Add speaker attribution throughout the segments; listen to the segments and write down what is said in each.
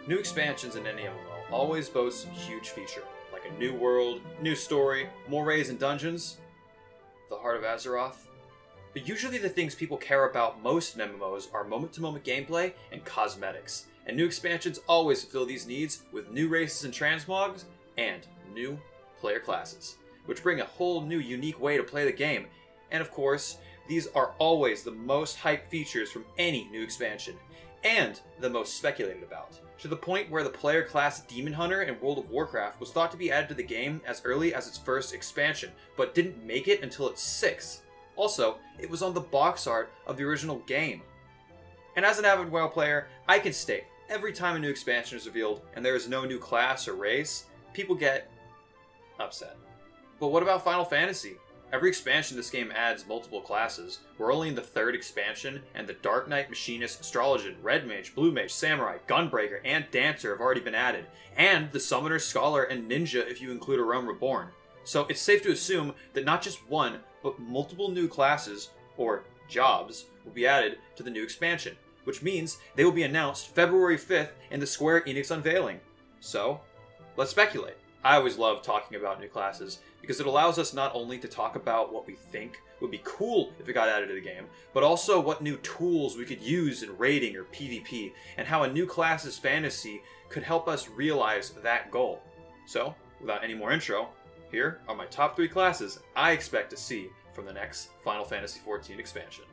Speaker 1: New expansions in any MMO always boast some huge feature, like a new world, new story, more raids and dungeons, the Heart of Azeroth. But usually the things people care about most in MMOs are moment-to-moment gameplay and cosmetics, and new expansions always fulfill these needs with new races and transmogs and new player classes, which bring a whole new unique way to play the game. And of course, these are always the most hyped features from any new expansion, and the most speculated about, to the point where the player class Demon Hunter in World of Warcraft was thought to be added to the game as early as its first expansion, but didn't make it until its 6th. Also, it was on the box art of the original game. And as an avid WoW player, I can state, every time a new expansion is revealed and there is no new class or race, people get upset. But what about Final Fantasy? Every expansion this game adds multiple classes. We're only in the 3rd expansion, and the Dark Knight, Machinist, Astrologian, Red Mage, Blue Mage, Samurai, Gunbreaker, and Dancer have already been added, and the Summoner, Scholar, and Ninja if you include A Realm Reborn. So it's safe to assume that not just one, but multiple new classes, or jobs, will be added to the new expansion, which means they will be announced February 5th in the Square Enix unveiling. So, let's speculate. I always love talking about new classes, because it allows us not only to talk about what we think would be cool if it got added to the game, but also what new tools we could use in raiding or PvP, and how a new class's fantasy could help us realize that goal. So, without any more intro, here are my top 3 classes I expect to see from the next Final Fantasy XIV expansion.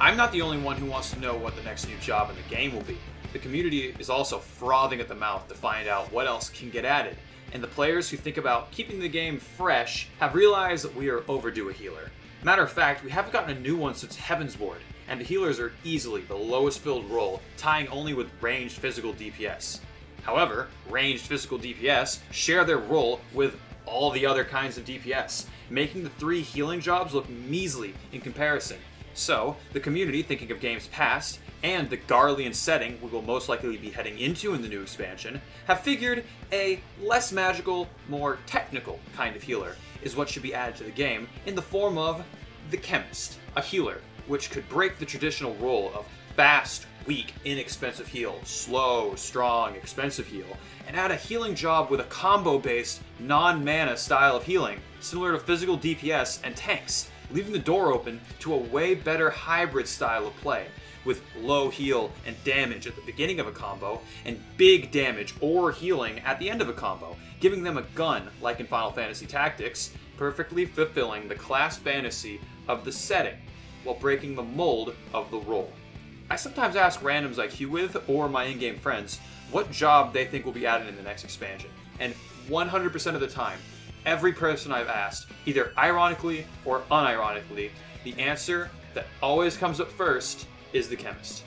Speaker 1: I'm not the only one who wants to know what the next new job in the game will be. The community is also frothing at the mouth to find out what else can get added, and the players who think about keeping the game fresh have realized that we are overdue a healer. Matter of fact, we haven't gotten a new one since Heavensward, and the healers are easily the lowest filled role, tying only with ranged physical DPS. However, ranged physical DPS share their role with all the other kinds of DPS, making the 3 healing jobs look measly in comparison. So, the community, thinking of games past, and the Garlean setting we will most likely be heading into in the new expansion, have figured a less magical, more technical kind of healer is what should be added to the game in the form of the Chemist, a healer, which could break the traditional role of fast, weak, inexpensive heal, slow, strong, expensive heal, and add a healing job with a combo-based, non-mana style of healing, similar to physical DPS and tanks, leaving the door open to a way better hybrid style of play, with low heal and damage at the beginning of a combo, and big damage or healing at the end of a combo, giving them a gun like in Final Fantasy Tactics, perfectly fulfilling the class fantasy of the setting, while breaking the mold of the role. I sometimes ask randoms I queue with, or my in-game friends, what job they think will be added in the next expansion, and 100% of the time, every person I've asked, either ironically or unironically, the answer that always comes up first is the Chemist.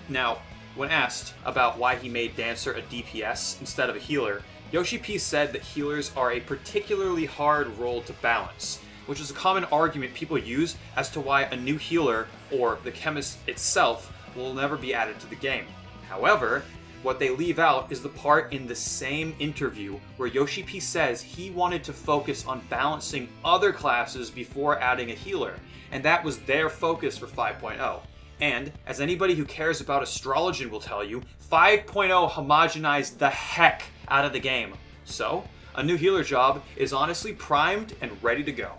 Speaker 1: Now, when asked about why he made Dancer a DPS instead of a healer, Yoshi P said that healers are a particularly hard role to balance, which is a common argument people use as to why a new healer, or the Chemist itself, will never be added to the game. However, what they leave out is the part in the same interview where Yoshi P says he wanted to focus on balancing other classes before adding a healer, and that was their focus for 5.0. And, as anybody who cares about Astrologian will tell you, 5.0 homogenized the heck out of the game. So, a new healer job is honestly primed and ready to go.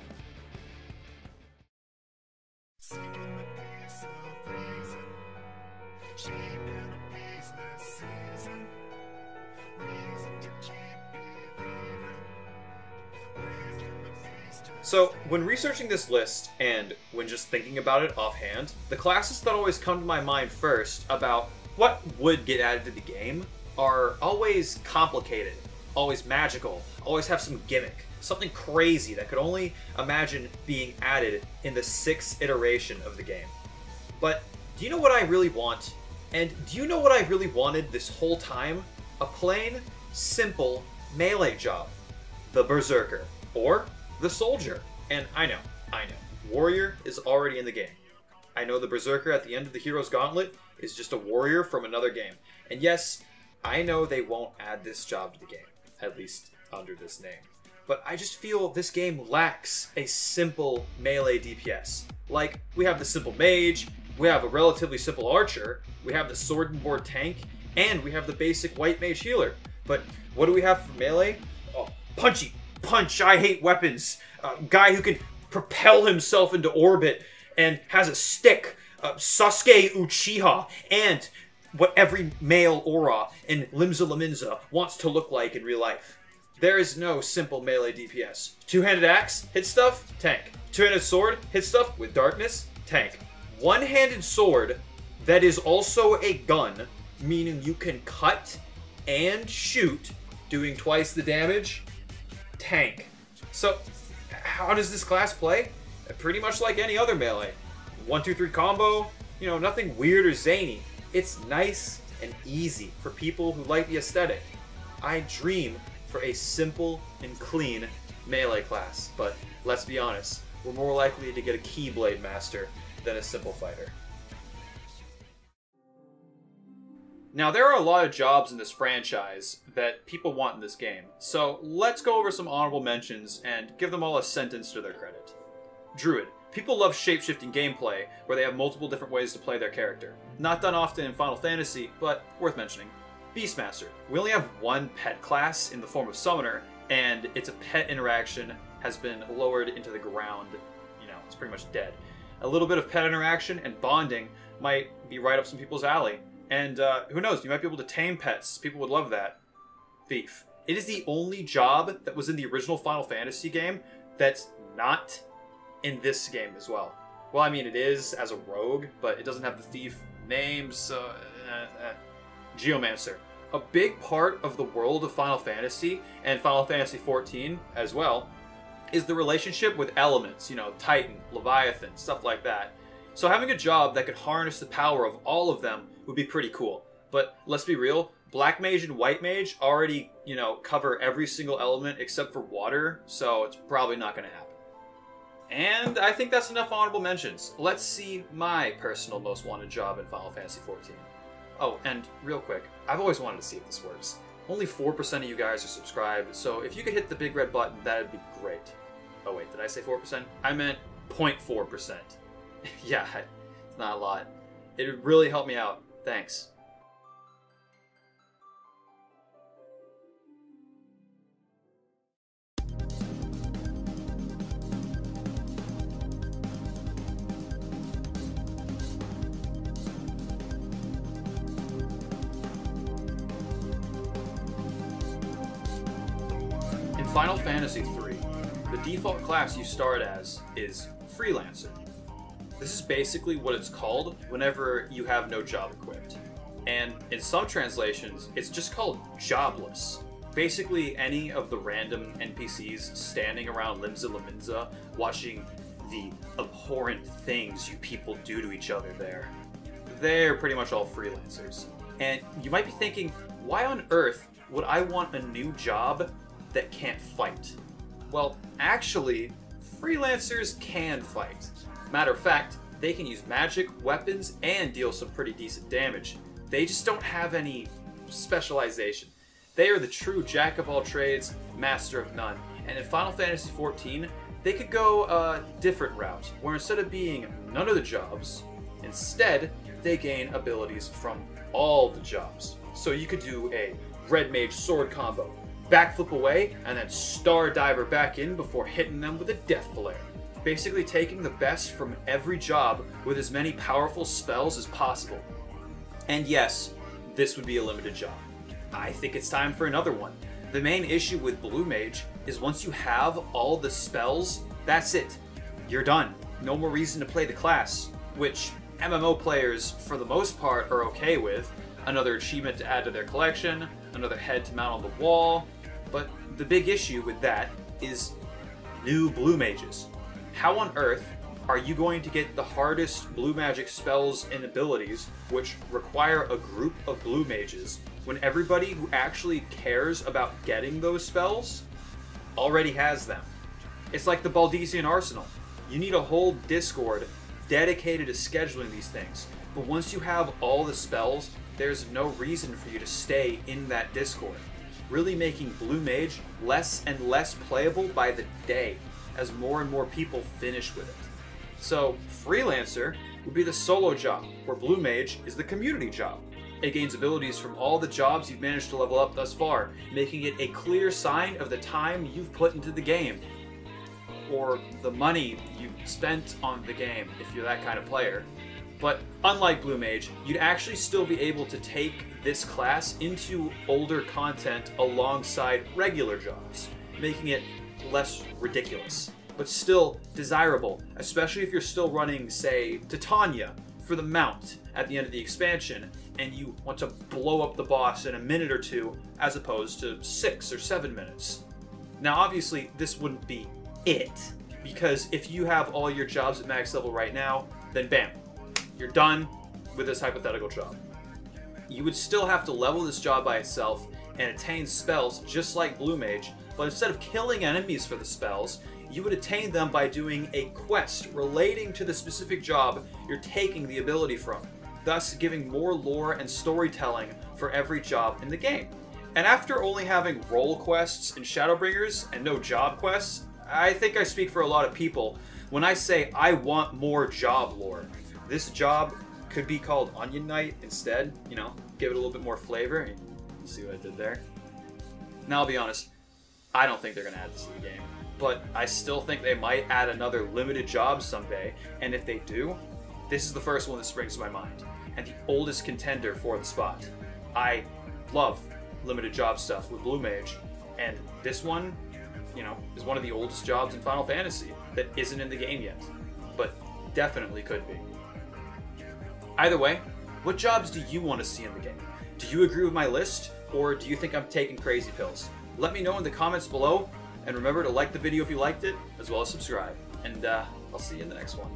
Speaker 1: So, when researching this list, and when just thinking about it offhand, the classes that always come to my mind first about what would get added to the game are always complicated, always magical, always have some gimmick, something crazy that could only imagine being added in the 6th iteration of the game. But do you know what I really want? And do you know what I really wanted this whole time? A plain, simple melee job. The Berserker, or the Soldier. And I know, Warrior is already in the game. I know the Berserker at the end of the Hero's Gauntlet is just a warrior from another game. And yes, I know they won't add this job to the game, at least under this name. But I just feel this game lacks a simple melee DPS. Like, we have the simple mage, we have a relatively simple archer, we have the sword and board tank, and we have the basic white mage healer. But what do we have for melee? Oh, punchy punch, I hate weapons. Guy who can propel himself into orbit and has a stick. Sasuke Uchiha, and what every male aura in Limsa Laminza wants to look like in real life. There is no simple melee DPS. Two-handed axe, hit stuff, tank. Two-handed sword, hit stuff with darkness, tank. One-handed sword that is also a gun, meaning you can cut and shoot, doing twice the damage, tank. So, how does this class play? Pretty much like any other melee. 1, 2, 3 combo, you know, nothing weird or zany. It's nice and easy for people who like the aesthetic. I dream for a simple and clean melee class, but let's be honest, we're more likely to get a Keyblade Master than a simple fighter. Now, there are a lot of jobs in this franchise that people want in this game, so let's go over some honorable mentions and give them all a sentence to their credit. Druid. People love shape-shifting gameplay, where they have multiple different ways to play their character. Not done often in Final Fantasy, but worth mentioning. Beastmaster. We only have one pet class in the form of Summoner, and its pet interaction has been lowered into the ground. You know, it's pretty much dead. A little bit of pet interaction and bonding might be right up some people's alley. And who knows, you might be able to tame pets. People would love that. Thief. It is the only job that was in the original Final Fantasy game that's not in this game as well. Well, I mean, it is as a rogue, but it doesn't have the thief name, so... Geomancer. A big part of the world of Final Fantasy, and Final Fantasy XIV as well, is the relationship with elements, you know, Titan, Leviathan, stuff like that. So having a job that could harness the power of all of them would be pretty cool. But let's be real, Black Mage and White Mage already, you know, cover every single element except for water, so it's probably not going to happen. And I think that's enough honorable mentions. Let's see my personal most wanted job in Final Fantasy XIV. Oh, and real quick, I've always wanted to see if this works. Only 4% of you guys are subscribed, so if you could hit the big red button, that'd be great. Oh wait, did I say 4%? I meant 0.4%. Yeah, it's not a lot. It would really help me out. Thanks. In Final Fantasy III, the default class you start as is Freelancer. This is basically what it's called whenever you have no job equipped. And in some translations, it's just called jobless. Basically, any of the random NPCs standing around Limsa Laminza watching the abhorrent things you people do to each other there. They're pretty much all freelancers. And you might be thinking, why on earth would I want a new job that can't fight? Well, actually, freelancers can fight. Matter of fact, they can use magic, weapons, and deal some pretty decent damage. They just don't have any specialization. They are the true jack of all trades, master of none. And in Final Fantasy XIV, they could go a different route, where instead of being none of the jobs, instead, they gain abilities from all the jobs. So you could do a red mage sword combo, backflip away, and then star diver back in before hitting them with a death flare. Basically taking the best from every job with as many powerful spells as possible. And yes, this would be a limited job. I think it's time for another one. The main issue with Blue Mage is once you have all the spells, that's it. You're done. No more reason to play the class, which MMO players, for the most part, are okay with. Another achievement to add to their collection, another head to mount on the wall. But the big issue with that is new Blue Mages. How on earth are you going to get the hardest blue magic spells and abilities, which require a group of blue mages, when everybody who actually cares about getting those spells already has them? It's like the Baldesian Arsenal. You need a whole Discord dedicated to scheduling these things. But once you have all the spells, there's no reason for you to stay in that Discord, really making Blue Mage less and less playable by the day as more and more people finish with it. So Freelancer would be the solo job, where Blue Mage is the community job. It gains abilities from all the jobs you've managed to level up thus far, making it a clear sign of the time you've put into the game, or the money you spent on the game if you're that kind of player. But unlike Blue Mage, you'd actually still be able to take this class into older content alongside regular jobs, making it less ridiculous, but still desirable, especially if you're still running, say, Titania for the mount at the end of the expansion, and you want to blow up the boss in a minute or two, as opposed to 6 or 7 minutes. Now obviously this wouldn't be it, because if you have all your jobs at max level right now, then bam, you're done with this hypothetical job. You would still have to level this job by itself and attain spells just like Blue Mage, but instead of killing enemies for the spells, you would attain them by doing a quest relating to the specific job you're taking the ability from, thus giving more lore and storytelling for every job in the game. And after only having role quests and Shadowbringers and no job quests, I think I speak for a lot of people when I say I want more job lore. This job could be called Onion Knight instead, you know, give it a little bit more flavor. You see what I did there? Now I'll be honest, I don't think they're going to add this to the game, but I still think they might add another limited job someday, and if they do, this is the first one that springs to my mind, and the oldest contender for the spot. I love limited job stuff with Blue Mage, and this one, you know, is one of the oldest jobs in Final Fantasy that isn't in the game yet, but definitely could be. Either way, what jobs do you want to see in the game? Do you agree with my list, or do you think I'm taking crazy pills? Let me know in the comments below, and remember to like the video if you liked it, as well as subscribe. And I'll see you in the next one.